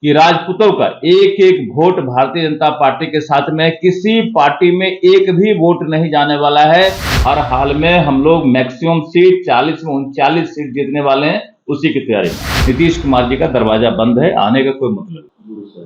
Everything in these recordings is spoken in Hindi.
कि राजपूतों का एक एक वोट भारतीय जनता पार्टी के साथ में, किसी पार्टी में एक भी वोट नहीं जाने वाला है। हर हाल में हम लोग मैक्सिमम सीट 40 में 39 सीट जीतने वाले हैं, उसी की तैयारी में। नीतीश कुमार जी का दरवाजा बंद है, आने का कोई मतलब नहीं।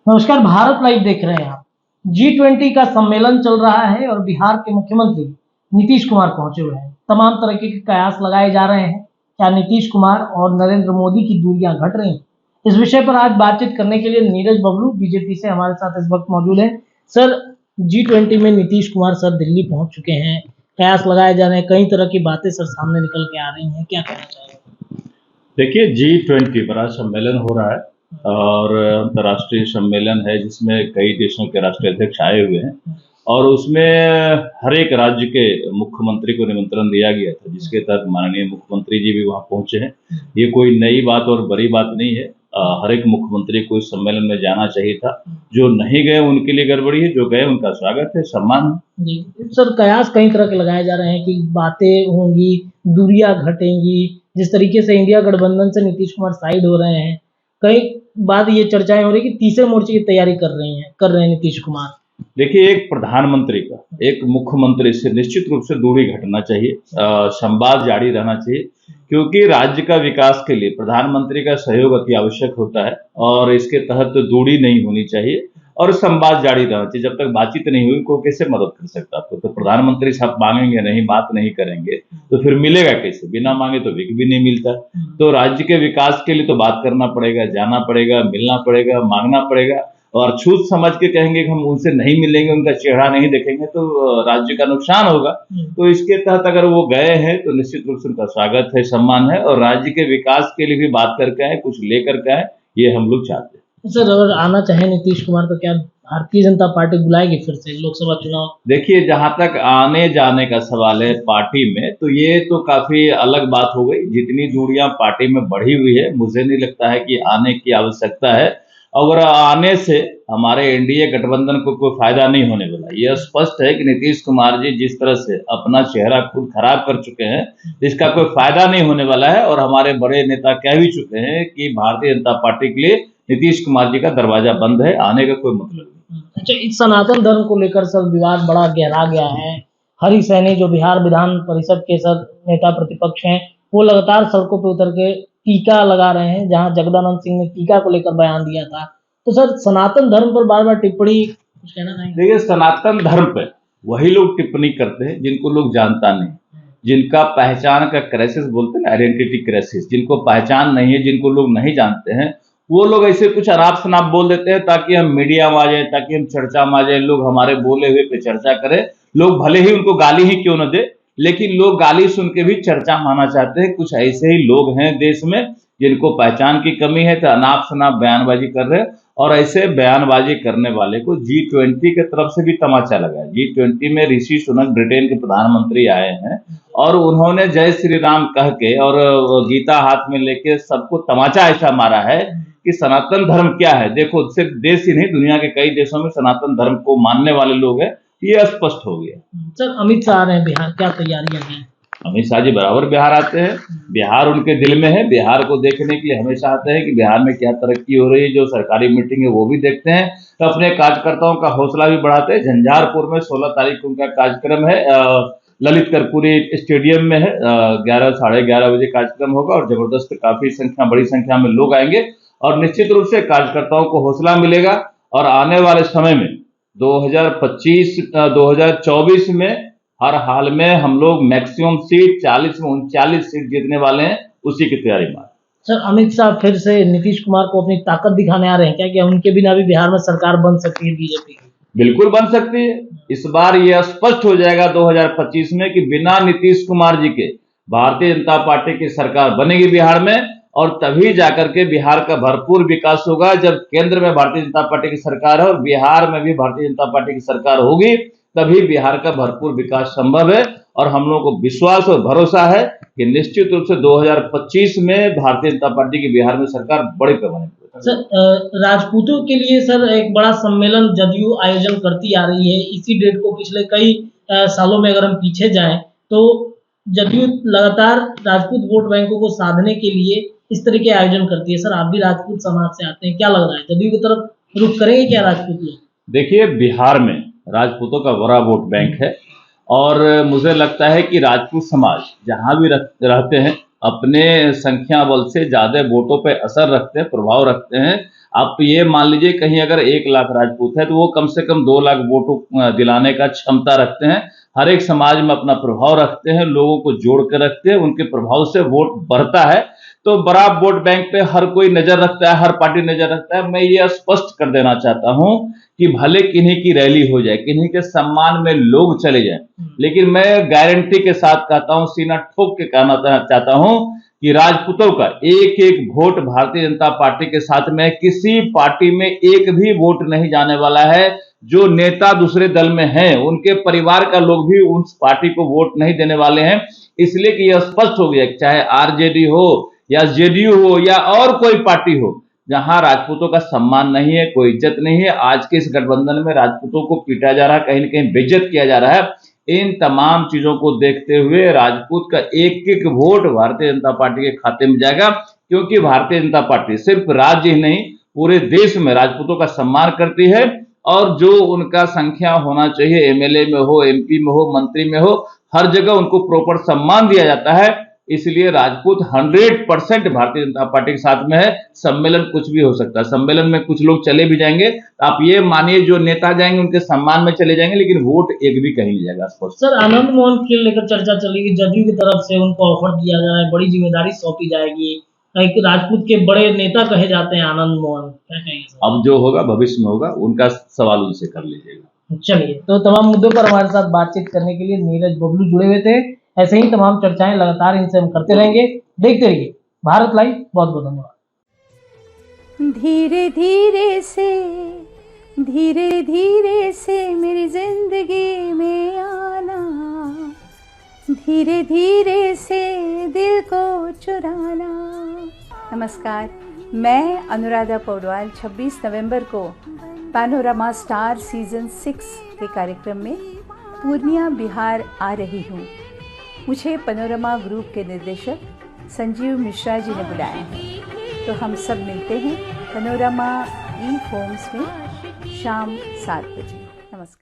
नमस्कार, भारत लाइव देख रहे हैं आप। G20 का सम्मेलन चल रहा है और बिहार के मुख्यमंत्री नीतीश कुमार पहुंचे हुए हैं। तमाम तरह के कयास लगाए जा रहे हैं, क्या नीतीश कुमार और नरेंद्र मोदी की दूरियां घट रही हैं? इस विषय पर आज बातचीत करने के लिए नीरज बबलू बीजेपी से हमारे साथ इस वक्त मौजूद हैं। सर, G20 में नीतीश कुमार सर दिल्ली पहुंच चुके हैं, कयास लगाए जा रहे हैं, कई तरह की बातें सर सामने निकल के आ रही हैं, क्या कहना चाहेंगे? देखिए, G20 बड़ा सम्मेलन हो रहा है और अंतर्राष्ट्रीय सम्मेलन है जिसमें कई देशों के राष्ट्राध्यक्ष आए हुए हैं और उसमें हर एक राज्य के मुख्यमंत्री को निमंत्रण दिया गया था, जिसके तहत माननीय मुख्यमंत्री जी भी वहां पहुंचे हैं। ये कोई नई बात और बड़ी बात नहीं है। हर एक मुख्यमंत्री को इस सम्मेलन में जाना चाहिए था। जो नहीं गए उनके लिए गड़बड़ी है, जो गए उनका स्वागत है, सम्मान है। जी सर, कयास कई तरह के लगाए जा रहे हैं कि बातें होंगी, दूरियां घटेंगी, जिस तरीके से इंडिया गठबंधन से नीतीश कुमार साइड हो रहे हैं, कई बाद ये चर्चाएं हो रही कि तीसरे मोर्चे की तैयारी कर रहे हैं नीतीश कुमार। देखिए, एक प्रधानमंत्री का एक मुख्यमंत्री से निश्चित रूप से दूरी घटना चाहिए, संवाद जारी रहना चाहिए, क्योंकि राज्य का विकास के लिए प्रधानमंत्री का सहयोग अति आवश्यक होता है और इसके तहत दूरी नहीं होनी चाहिए और संवाद जारी रहना चाहिए। जब तक बातचीत नहीं हुई, को कैसे मदद कर सकता आपको? तो प्रधानमंत्री साहब मांगेंगे नहीं, बात नहीं करेंगे तो फिर मिलेगा कैसे? बिना मांगे तो विक भी नहीं मिलता। तो राज्य के विकास के लिए तो बात करना पड़ेगा, जाना पड़ेगा, मिलना पड़ेगा, मांगना पड़ेगा। और छूत समझ के कहेंगे कि हम उनसे नहीं मिलेंगे, उनका चेहरा नहीं देखेंगे तो राज्य का नुकसान होगा। तो इसके तहत अगर वो गए हैं तो निश्चित रूप से उनका स्वागत है, सम्मान है और राज्य के विकास के लिए भी बात करके आए, कुछ लेकर के आए, ये हम लोग चाहते हैं। सर, अगर आना चाहे नीतीश कुमार तो क्या भारतीय जनता पार्टी बुलाएगी फिर से लोकसभा चुनाव? देखिए, जहां तक आने जाने का सवाल है पार्टी में, तो ये तो काफी अलग बात हो गई। जितनी दूरियां पार्टी में बढ़ी हुई है, मुझे नहीं लगता है कि आने की आवश्यकता है। अगर आने से हमारे एनडीए गठबंधन को कोई फायदा नहीं होने वाला। यह स्पष्ट है कि नीतीश कुमार जी जिस तरह से अपना चेहरा खुद खराब कर चुके हैं, इसका कोई फायदा नहीं होने वाला है और हमारे बड़े नेता कह भी चुके हैं कि भारतीय जनता पार्टी के लिए नीतीश कुमार जी का दरवाजा बंद है, आने का कोई मतलब नहीं। अच्छा, इस सनातन धर्म को लेकर सर विवाद बड़ा गहरा गया है। हरि सैनी जो बिहार विधान परिषद के सर नेता प्रतिपक्ष हैं, वो लगातार सड़कों पर उतर के टीका लगा रहे हैं, जहां जगदानंद सिंह ने टीका को लेकर बयान दिया था। तो सर, सनातन धर्म पर बार बार टिप्पणी, कुछ कहना नहीं? देखिए, सनातन धर्म पे वही लोग टिप्पणी करते हैं जिनको लोग जानता नहीं, जिनका पहचान का क्राइसिस बोलते हैं, आइडेंटिटी क्राइसिस, जिनको पहचान नहीं है, जिनको लोग नहीं जानते हैं, वो लोग ऐसे कुछ अनाप शनाप बोल देते हैं ताकि हम मीडिया में आ जाए, ताकि हम चर्चा में आ जाए, लोग हमारे बोले हुए पे चर्चा करें। लोग भले ही उनको गाली ही क्यों न दे, लेकिन लोग गाली सुन के भी चर्चा माना चाहते हैं। कुछ ऐसे ही लोग हैं देश में जिनको पहचान की कमी है, तो अनाप शनाप बयानबाजी कर रहे हैं और ऐसे बयानबाजी करने वाले को G20 की तरफ से भी तमाचा लगा है। G20 में ऋषि सुनक ब्रिटेन के प्रधानमंत्री आए हैं और उन्होंने जय श्री राम कह के और गीता हाथ में लेके सबको तमाचा ऐसा मारा है कि सनातन धर्म क्या है। देखो, सिर्फ देश ही नहीं, दुनिया के कई देशों में सनातन धर्म को मानने वाले लोग हैं, ये स्पष्ट हो गया। सर, अमित शाह आ रहे हैं बिहार, क्या तैयारियां हैं? अमित शाह जी बराबर बिहार आते हैं, बिहार उनके दिल में है। बिहार को देखने के लिए हमेशा आते हैं कि बिहार में क्या तरक्की हो रही है। जो सरकारी मीटिंग है वो भी देखते हैं, तो अपने कार्यकर्ताओं का हौसला भी बढ़ाते हैं। झंझारपुर में 16 तारीख को उनका कार्यक्रम है, ललित कर्पूरी स्टेडियम में है, 11 साढ़े 11 बजे कार्यक्रम होगा और जबरदस्त काफी संख्या, बड़ी संख्या में लोग आएंगे और निश्चित रूप से कार्यकर्ताओं को हौसला मिलेगा और आने वाले समय में 2024 में हर हाल में हम लोग मैक्सिमम सीट 40 में 39 सीट जीतने वाले हैं, उसी की तैयारी में। सर, अमित शाह फिर से नीतीश कुमार को अपनी ताकत दिखाने आ रहे हैं क्या उनके बिना भी बिहार में सरकार बन सकती है बीजेपी की? बिल्कुल बन सकती है। इस बार यह स्पष्ट हो जाएगा 2025 में कि बिना नीतीश कुमार जी के भारतीय जनता पार्टी की सरकार बनेगी बिहार में और तभी जाकर के बिहार का भरपूर विकास होगा। जब केंद्र में भारतीय जनता पार्टी की सरकार है और बिहार में भी भारतीय जनता पार्टी की सरकार होगी, तभी बिहार का भरपूर विकास संभव है और हम लोगों को विश्वास और भरोसा है कि निश्चित रूप से 2025 में भारतीय जनता पार्टी की बिहार में सरकार बड़े पैमाने पर। सर, राजपूतों के लिए सर एक बड़ा सम्मेलन जदयू आयोजन करती आ रही है। इसी डेट को पिछले कई सालों में अगर हम पीछे जाएं तो जदयू लगातार राजपूत वोट बैंकों को साधने के लिए इस तरह के आयोजन करती है। सर, आप भी राजपूत समाज से आते हैं, क्या लग रहा है, जदयू की तरफ रुख करेंगे क्या राजपूत लोग? देखिए, बिहार में राजपूतों का बड़ा वोट बैंक है और मुझे लगता है कि राजपूत समाज जहां भी रहते हैं अपने संख्या बल से ज्यादा वोटों पे असर रखते हैं, प्रभाव रखते हैं। आप ये मान लीजिए कहीं अगर 1 लाख राजपूत है तो वो कम से कम 2 लाख वोटों दिलाने का क्षमता रखते हैं। हर एक समाज में अपना प्रभाव रखते हैं, लोगों को जोड़ कर रखते हैं, उनके प्रभाव से वोट बढ़ता है। तो बड़ा वोट बैंक पे हर कोई नजर रखता है, हर पार्टी नजर रखता है। मैं ये स्पष्ट कर देना चाहता हूं कि भले किन्हीं की रैली हो जाए, किन्हीं के सम्मान में लोग चले जाएं, लेकिन मैं गारंटी के साथ कहता हूं, सीना ठोक के कहना चाहता हूं कि राजपूतों का एक एक वोट भारतीय जनता पार्टी के साथ में, किसी पार्टी में एक भी वोट नहीं जाने वाला है। जो नेता दूसरे दल में हैं, उनके परिवार का लोग भी उस पार्टी को वोट नहीं देने वाले हैं। इसलिए कि यह स्पष्ट हो गया, चाहे आरजेडी हो या जेडीयू हो या और कोई पार्टी हो, जहां राजपूतों का सम्मान नहीं है, कोई इज्जत नहीं है। आज के इस गठबंधन में राजपूतों को पीटा जा रहा है, कहीं न कहीं बेइज्जत किया जा रहा है। इन तमाम चीजों को देखते हुए राजपूत का एक एक वोट भारतीय जनता पार्टी के खाते में जाएगा, क्योंकि भारतीय जनता पार्टी सिर्फ राज्य ही नहीं पूरे देश में राजपूतों का सम्मान करती है और जो उनका संख्या होना चाहिए, एमएलए में हो, एमपी में हो, मंत्री में हो, हर जगह उनको प्रॉपर सम्मान दिया जाता है। इसलिए राजपूत 100% भारतीय जनता पार्टी के साथ में है। सम्मेलन कुछ भी हो सकता है, सम्मेलन में कुछ लोग चले भी जाएंगे, आप ये मानिए जो नेता जाएंगे उनके सम्मान में चले जाएंगे, लेकिन वोट एक भी कहीं नहीं जाएगा। सर, आनंद मोहन खेल लेकर चर्चा चलेगी, जदयू की तरफ से उनको ऑफर दिया जा रहा है, बड़ी जिम्मेदारी सौंपी जाएगी, एक राजपूत के बड़े नेता कहे जाते हैं आनंद मोहन, क्या कहेंगे सर? अब जो होगा भविष्य में होगा, उनका सवाल उनसे कर लीजिएगा। चलिए, तो तमाम मुद्दों पर हमारे साथ बातचीत करने के लिए नीरज बबलू जुड़े हुए थे। ऐसे ही तमाम चर्चाएं लगातार इनसे हम करते रहेंगे। देखते रहिए भारत लाइव। बहुत बहुत धन्यवाद। धीरे धीरे से मेरी जिंदगी में आना, धीरे धीरे से दिल को चुराना। नमस्कार, मैं अनुराधा पौडवाल 26 नवंबर को पैनोरमा स्टार सीजन 6 के कार्यक्रम में पूर्णिया बिहार आ रही हूँ। मुझे पैनोरमा ग्रुप के निर्देशक संजीव मिश्रा जी ने बुलाया है, तो हम सब मिलते हैं पैनोरमा ई होम्स में शाम 7 बजे।